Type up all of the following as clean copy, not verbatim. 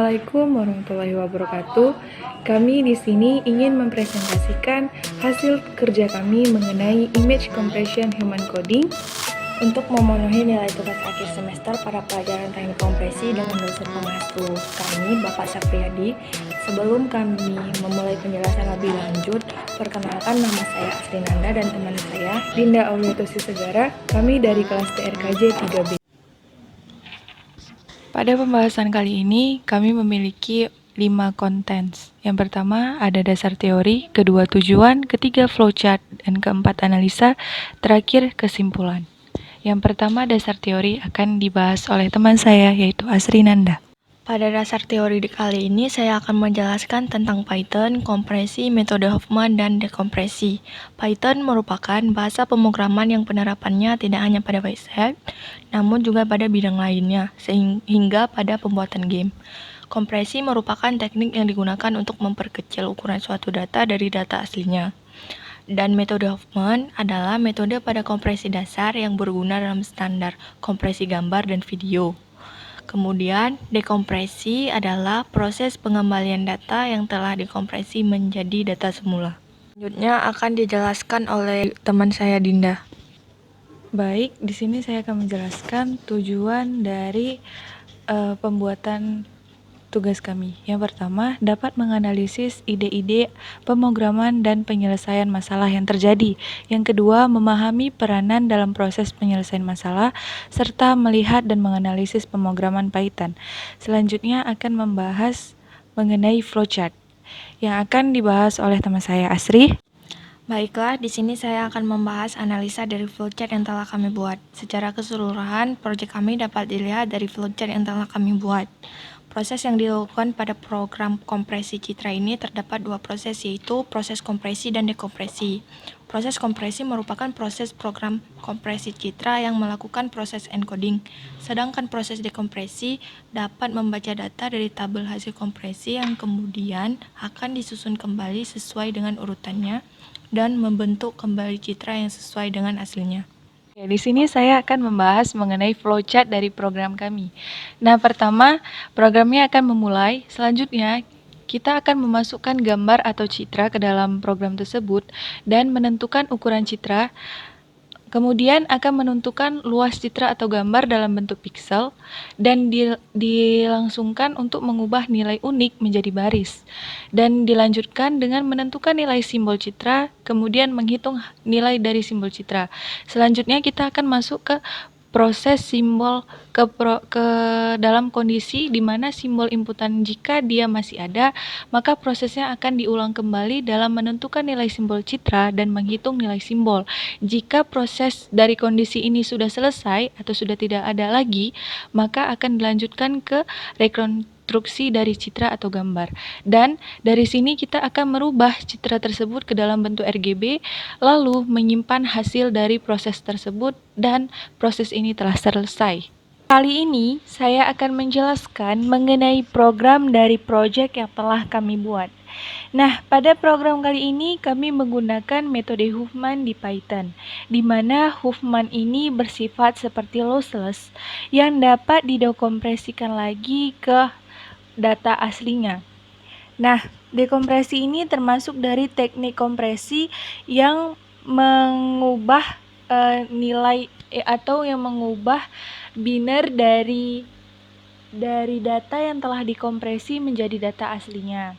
Assalamualaikum warahmatullahi wabarakatuh. Kami di sini ingin mempresentasikan hasil kerja kami mengenai image compression human coding untuk memenuhi nilai tugas akhir semester pada pelajaran teknik kompresi dengan dosen pengasuh kami, Bapak Sapriyadi. Sebelum kami memulai penjelasan lebih lanjut, perkenalkan nama saya Asrinanda dan teman saya, Dinda Auliatusi Segara. Kami dari kelas TRKJ 3B. Pada pembahasan kali ini, kami memiliki 5 konten. Yang pertama ada dasar teori, kedua tujuan, ketiga flowchart, dan keempat analisa, terakhir kesimpulan. Yang pertama dasar teori akan dibahas oleh teman saya yaitu Asrinanda. Pada dasar teori kali ini saya akan menjelaskan tentang Python, kompresi, metode Huffman, dan dekompresi. Python merupakan bahasa pemrograman yang penerapannya tidak hanya pada website, namun juga pada bidang lainnya, sehingga pada pembuatan game. Kompresi merupakan teknik yang digunakan untuk memperkecil ukuran suatu data dari data aslinya. Dan metode Huffman adalah metode pada kompresi dasar yang berguna dalam standar kompresi gambar dan video. Kemudian, dekompresi adalah proses pengembalian data yang telah dikompresi menjadi data semula. Selanjutnya akan dijelaskan oleh teman saya Dinda. Baik, di sini saya akan menjelaskan tujuan dari pembuatan tugas kami. Yang pertama, dapat menganalisis ide-ide pemrograman dan penyelesaian masalah yang terjadi. Yang kedua, memahami peranan dalam proses penyelesaian masalah, serta melihat dan menganalisis pemrograman Python. Selanjutnya akan membahas mengenai flowchart, yang akan dibahas oleh teman saya Asri. Baiklah, di sini saya akan membahas analisa dari flowchart yang telah kami buat. Secara keseluruhan, proyek kami dapat dilihat dari flowchart yang telah kami buat. Proses yang dilakukan pada program kompresi citra ini terdapat dua proses, yaitu proses kompresi dan dekompresi. Proses kompresi merupakan proses program kompresi citra yang melakukan proses encoding, sedangkan proses dekompresi dapat membaca data dari tabel hasil kompresi yang kemudian akan disusun kembali sesuai dengan urutannya dan membentuk kembali citra yang sesuai dengan aslinya. Di sini saya akan membahas mengenai flowchart dari program kami. Nah, pertama, programnya akan memulai. Selanjutnya, kita akan memasukkan gambar atau citra ke dalam program tersebut dan menentukan ukuran citra. Kemudian akan menentukan luas citra atau gambar dalam bentuk pixel dan dilangsungkan untuk mengubah nilai unik menjadi baris. Dan dilanjutkan dengan menentukan nilai simbol citra, kemudian menghitung nilai dari simbol citra. Selanjutnya kita akan masuk ke proses simbol ke dalam kondisi di mana simbol inputan jika dia masih ada, maka prosesnya akan diulang kembali dalam menentukan nilai simbol citra dan menghitung nilai simbol. Jika proses dari kondisi ini sudah selesai atau sudah tidak ada lagi, maka akan dilanjutkan ke rekonstruksi dari citra atau gambar. Dan dari sini kita akan merubah citra tersebut ke dalam bentuk RGB, lalu menyimpan hasil dari proses tersebut dan proses ini telah selesai. Kali ini saya akan menjelaskan mengenai program dari proyek yang telah kami buat. Nah, pada program kali ini kami menggunakan metode Huffman di Python, di mana Huffman ini bersifat seperti lossless yang dapat didekompresikan lagi ke data aslinya. Nah, dekompresi ini termasuk dari teknik kompresi yang mengubah nilai atau yang mengubah biner dari data yang telah dikompresi menjadi data aslinya.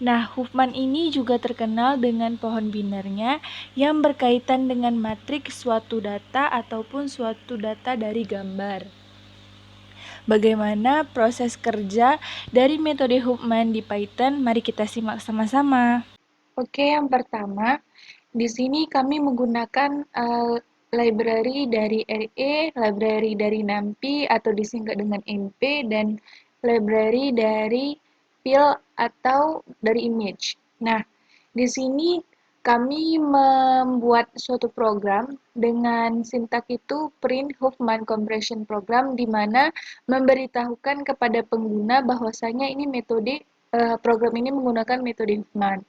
Nah, Huffman ini juga terkenal dengan pohon binernya yang berkaitan dengan matriks suatu data ataupun suatu data dari gambar. Bagaimana proses kerja dari metode Huffman di Python? Mari kita simak sama-sama. Oke, yang pertama, di sini kami menggunakan library dari RE, library dari NumPy atau disingkat dengan NP, dan library dari fill atau dari image. Nah, di sini kami membuat suatu program dengan sintak itu print Huffman compression program, di mana memberitahukan kepada pengguna bahwasanya ini metode program ini menggunakan metode Huffman.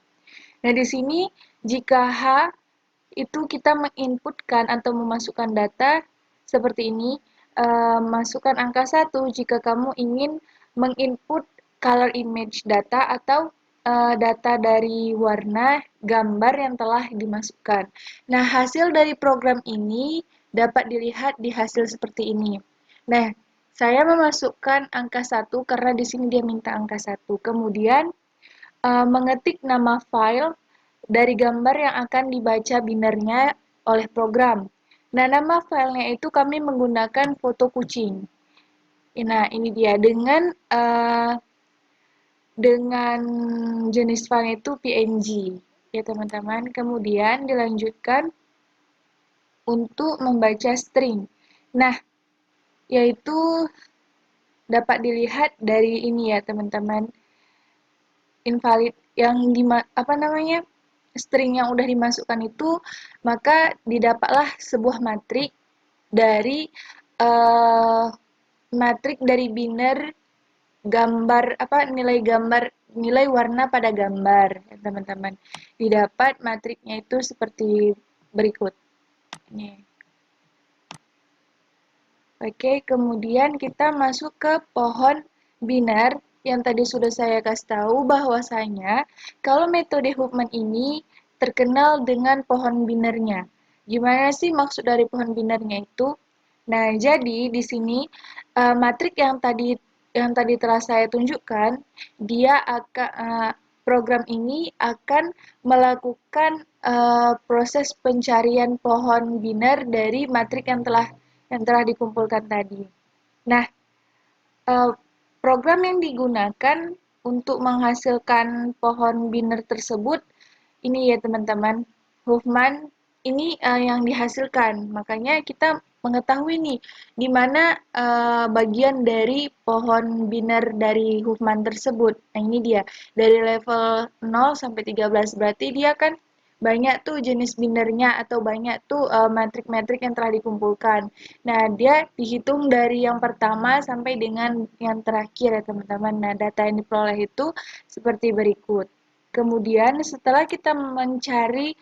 Nah, di sini jika H itu kita menginputkan atau memasukkan data seperti ini, masukkan angka 1 jika kamu ingin menginput color image data atau data dari warna gambar yang telah dimasukkan. Nah, hasil dari program ini dapat dilihat di hasil seperti ini. Nah, saya memasukkan angka 1 karena di sini dia minta angka 1. Kemudian mengetik nama file dari gambar yang akan dibaca binernya oleh program. Nah, nama filenya itu kami menggunakan foto kucing. Nah, ini dia dengan jenis file itu PNG ya teman-teman. Kemudian dilanjutkan untuk membaca string. Nah, yaitu dapat dilihat dari ini ya teman-teman. Invalid yang string yang udah dimasukkan itu, maka didapatlah sebuah uh, matrik dari biner gambar nilai warna pada gambar ya teman-teman. Didapat matriknya itu seperti berikut. Nih. Oke, kemudian kita masuk ke pohon biner yang tadi sudah saya kasih tahu bahwasanya kalau metode Huffman ini terkenal dengan pohon binernya. Gimana sih maksud dari pohon binernya itu? Nah, jadi di sini matrik yang tadi telah saya tunjukkan, program ini akan melakukan proses pencarian pohon biner dari matrik yang telah dikumpulkan tadi. Nah, eh, program yang digunakan untuk menghasilkan pohon biner tersebut ini ya teman-teman, Huffman ini yang dihasilkan. Makanya kita mengetahui nih di mana bagian dari pohon biner dari Huffman tersebut. Nah, ini dia. Dari level 0 sampai 13 berarti dia kan banyak tuh jenis binernya atau banyak tuh metrik-metrik yang telah dikumpulkan. Nah, dia dihitung dari yang pertama sampai dengan yang terakhir ya teman-teman. Nah, data yang diperoleh itu seperti berikut. Kemudian setelah kita mencari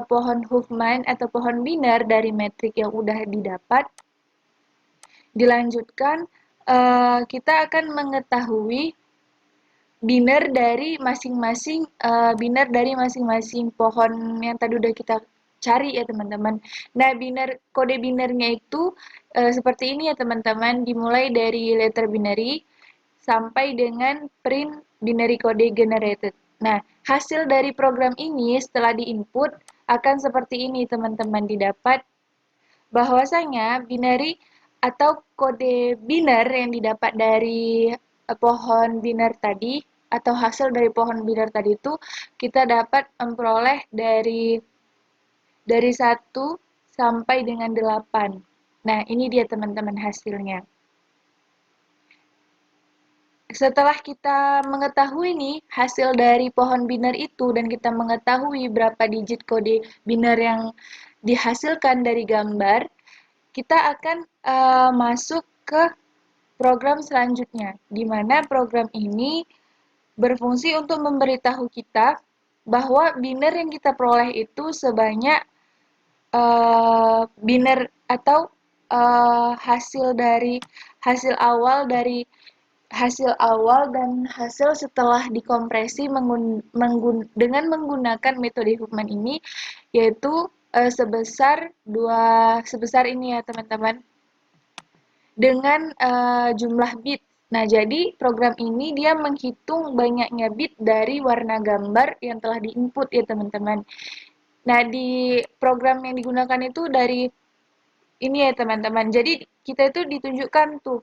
pohon Huffman atau pohon biner dari metrik yang udah didapat, dilanjutkan kita akan mengetahui biner dari masing-masing pohon yang tadi udah kita cari ya teman-teman. Nah, kode binernya itu seperti ini ya teman-teman, dimulai dari letter binary sampai dengan print binary code generated. Nah, hasil dari program ini setelah diinput akan seperti ini teman-teman, didapat bahwasanya binary atau kode biner yang didapat dari pohon biner tadi atau hasil dari pohon biner tadi itu kita dapat memperoleh dari 1 sampai dengan 8. Nah, ini dia teman-teman hasilnya. Setelah kita mengetahui nih hasil dari pohon biner itu dan kita mengetahui berapa digit kode biner yang dihasilkan dari gambar, kita akan masuk ke program selanjutnya, di mana program ini berfungsi untuk memberitahu kita bahwa biner yang kita peroleh itu sebanyak biner atau hasil awal dan hasil setelah dikompresi dengan menggunakan metode Huffman ini, yaitu sebesar ini ya teman-teman, dengan jumlah bit. Nah, jadi program ini dia menghitung banyaknya bit dari warna gambar yang telah diinput ya teman-teman. Nah, di program yang digunakan itu dari ini ya teman-teman. Jadi kita itu ditunjukkan tuh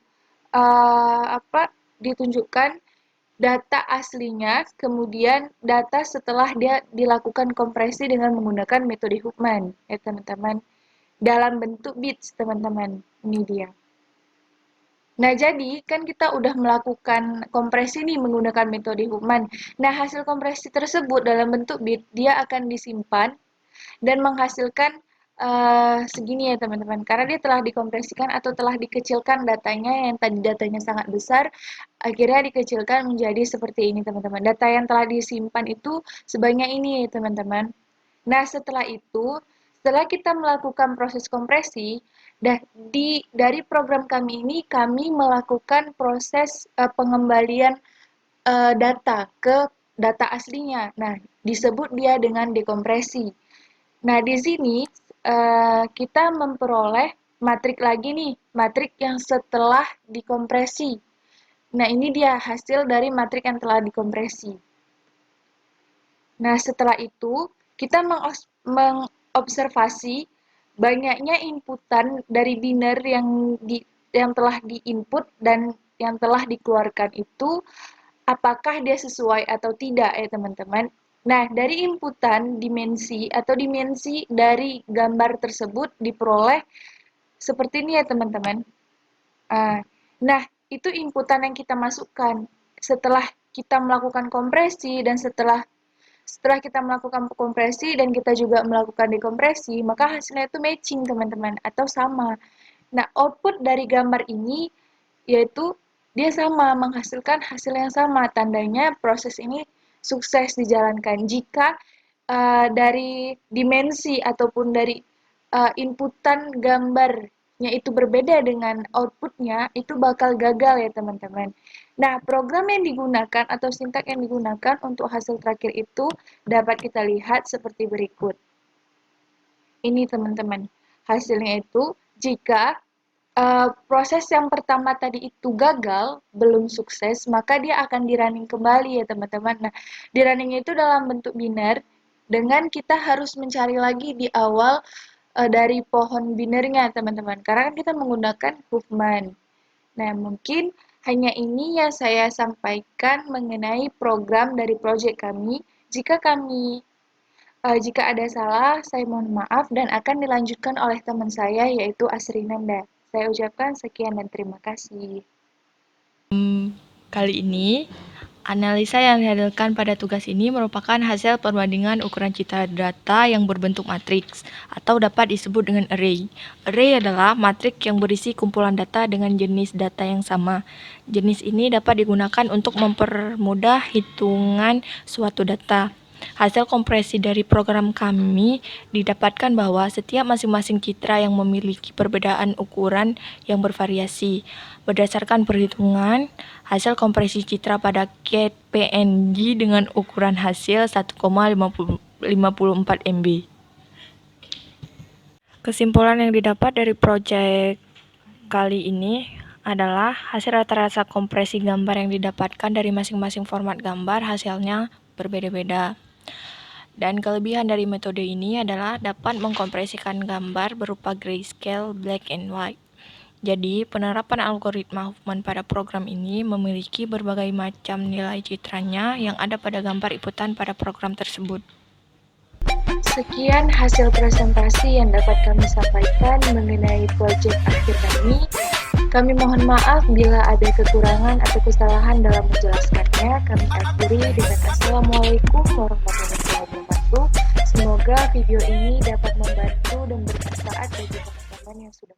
ditunjukkan data aslinya, kemudian data setelah dia dilakukan kompresi dengan menggunakan metode Huffman ya teman-teman. Dalam bentuk bits teman-teman. Ini dia. Nah, jadi kan kita udah melakukan kompresi nih menggunakan metode Huffman. Nah, hasil kompresi tersebut dalam bentuk bit, dia akan disimpan dan menghasilkan segini ya teman-teman. Karena dia telah dikompresikan atau telah dikecilkan datanya yang tadi datanya sangat besar, akhirnya dikecilkan menjadi seperti ini teman-teman. Data yang telah disimpan itu sebanyak ini ya teman-teman. Nah, setelah kita melakukan proses kompresi, dari program kami ini kami melakukan proses pengembalian data ke data aslinya. Nah, disebut dia dengan dekompresi. Nah, di sini kita memperoleh matrik lagi nih, matrik yang setelah dikompresi. Nah, ini dia hasil dari matrik yang telah dikompresi. Nah, setelah itu kita mengobservasi banyaknya inputan dari biner yang telah diinput dan yang telah dikeluarkan itu apakah dia sesuai atau tidak ya teman-teman. Nah, dari inputan dimensi dari gambar tersebut diperoleh seperti ini ya teman-teman. Nah, itu inputan yang kita masukkan. Setelah kita melakukan kompresi dan setelah kita melakukan kompresi dan kita juga melakukan dekompresi, maka hasilnya itu matching teman-teman atau sama. Nah, output dari gambar ini yaitu dia sama, menghasilkan hasil yang sama. Tandanya proses ini sukses dijalankan jika dari dimensi ataupun dari inputan gambarnya itu berbeda dengan outputnya, itu bakal gagal ya teman-teman. Nah, program yang digunakan atau sintak yang digunakan untuk hasil terakhir itu dapat kita lihat seperti berikut. Ini teman-teman, hasilnya itu jika proses yang pertama tadi itu gagal, belum sukses, maka dia akan di-running kembali ya teman-teman. Nah, di-runningnya itu dalam bentuk biner, dengan kita harus mencari lagi di awal dari pohon binernya teman-teman. Karena kan kita menggunakan Huffman. Nah, mungkin hanya ini yang saya sampaikan mengenai program dari proyek kami. Jika ada salah, saya mohon maaf dan akan dilanjutkan oleh teman saya yaitu Asrinanda. Saya ucapkan sekian dan terima kasih. Kali ini, analisa yang dihasilkan pada tugas ini merupakan hasil perbandingan ukuran citra data yang berbentuk matriks atau dapat disebut dengan array. Array adalah matrik yang berisi kumpulan data dengan jenis data yang sama. Jenis ini dapat digunakan untuk mempermudah hitungan suatu data. Hasil kompresi dari program kami didapatkan bahwa setiap masing-masing citra yang memiliki perbedaan ukuran yang bervariasi. Berdasarkan perhitungan, hasil kompresi citra pada CAD PNG dengan ukuran hasil 1,54 MB. Kesimpulan yang didapat dari proyek kali ini adalah hasil rata-rata kompresi gambar yang didapatkan dari masing-masing format gambar hasilnya berbeda-beda. Dan kelebihan dari metode ini adalah dapat mengkompresikan gambar berupa grayscale, black and white. Jadi, penerapan algoritma Huffman pada program ini memiliki berbagai macam nilai citranya yang ada pada gambar inputan pada program tersebut. Sekian hasil presentasi yang dapat kami sampaikan mengenai proyek akhir kami. Kami mohon maaf bila ada kekurangan atau kesalahan dalam menjelaskannya. Kami akhiri dengan Assalamualaikum warahmatullahi wabarakatuh. Semoga video ini dapat membantu dan bermanfaat bagi teman-teman yang sudah